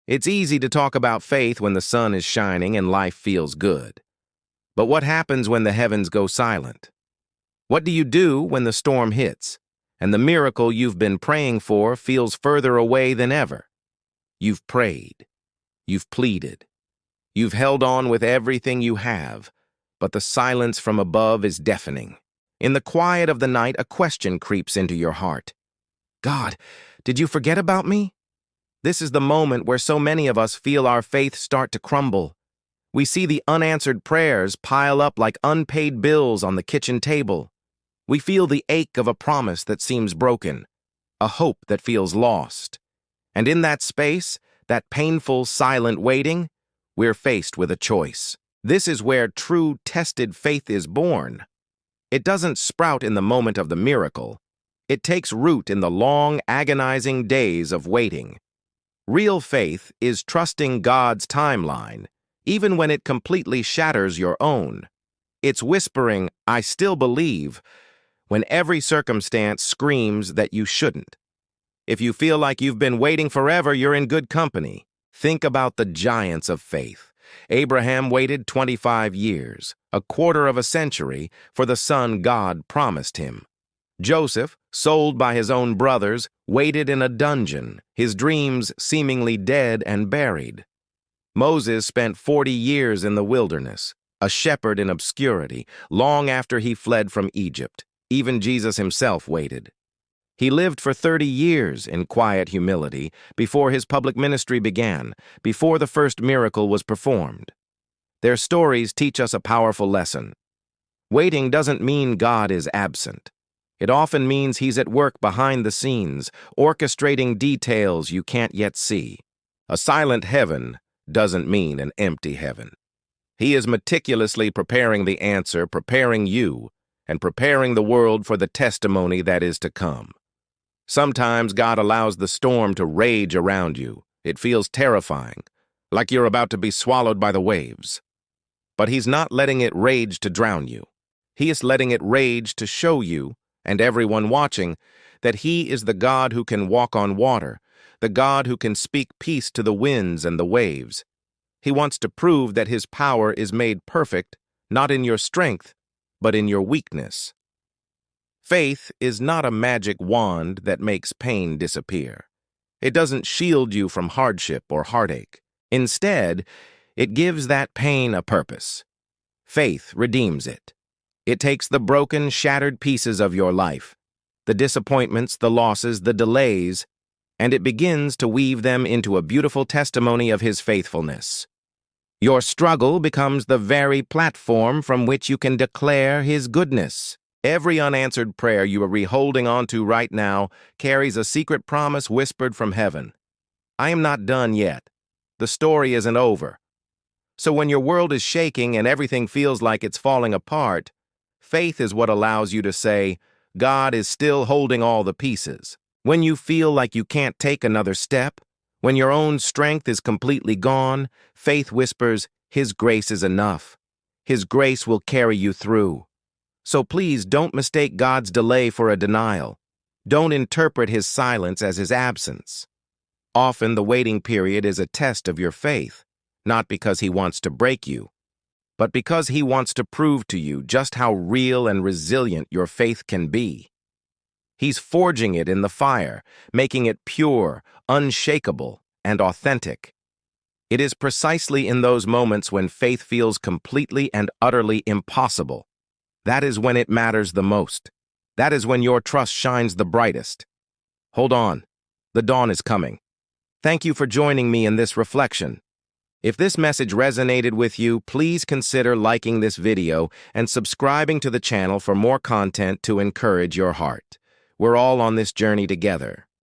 It's easy to talk about faith when the sun is shining and life feels good. But what happens when the heavens go silent? What do you do when the storm hits, and the miracle you've been praying for feels further away than ever? You've prayed. You've pleaded. You've held on with everything you have, but the silence from above is deafening. In the quiet of the night, a question creeps into your heart. God, did you forget about me? This is the moment where so many of us feel our faith start to crumble. We see the unanswered prayers pile up like unpaid bills on the kitchen table. We feel the ache of a promise that seems broken, a hope that feels lost. And in that space, that painful, silent waiting, we're faced with a choice. This is where true, tested faith is born. It doesn't sprout in the moment of the miracle. It takes root in the long, agonizing days of waiting. Real faith is trusting God's timeline, even when it completely shatters your own. It's whispering, "I still believe," when every circumstance screams that you shouldn't. If you feel like you've been waiting forever, you're in good company. Think about the giants of faith. Abraham waited 25 years, a quarter of a century, for the son God promised him. Joseph, sold by his own brothers, waited in a dungeon, his dreams seemingly dead and buried. Moses spent 40 years in the wilderness, a shepherd in obscurity, long after he fled from Egypt. Even Jesus himself waited. He lived for 30 years in quiet humility before his public ministry began, before the first miracle was performed. Their stories teach us a powerful lesson. Waiting doesn't mean God is absent. It often means he's at work behind the scenes, orchestrating details you can't yet see. A silent heaven doesn't mean an empty heaven. He is meticulously preparing the answer, preparing you, and preparing the world for the testimony that is to come. Sometimes God allows the storm to rage around you. It feels terrifying, like you're about to be swallowed by the waves. But he's not letting it rage to drown you. He is letting it rage to show you, and everyone watching, that he is the God who can walk on water, the God who can speak peace to the winds and the waves. He wants to prove that his power is made perfect, not in your strength, but in your weakness. Faith is not a magic wand that makes pain disappear. It doesn't shield you from hardship or heartache. Instead, it gives that pain a purpose. Faith redeems it. It takes the broken, shattered pieces of your life, the disappointments, the losses, the delays, and it begins to weave them into a beautiful testimony of his faithfulness. Your struggle becomes the very platform from which you can declare his goodness. Every unanswered prayer you are holding on to right now carries a secret promise whispered from heaven. I am not done yet. The story isn't over. So when your world is shaking and everything feels like it's falling apart, faith is what allows you to say, God is still holding all the pieces. When you feel like you can't take another step, when your own strength is completely gone, faith whispers, his grace is enough. His grace will carry you through. So please don't mistake God's delay for a denial. Don't interpret his silence as his absence. Often the waiting period is a test of your faith, not because he wants to break you, but because he wants to prove to you just how real and resilient your faith can be. He's forging it in the fire, making it pure, unshakable, and authentic. It is precisely in those moments when faith feels completely and utterly impossible. That is when it matters the most. That is when your trust shines the brightest. Hold on. The dawn is coming. Thank you for joining me in this reflection. If this message resonated with you, please consider liking this video and subscribing to the channel for more content to encourage your heart. We're all on this journey together.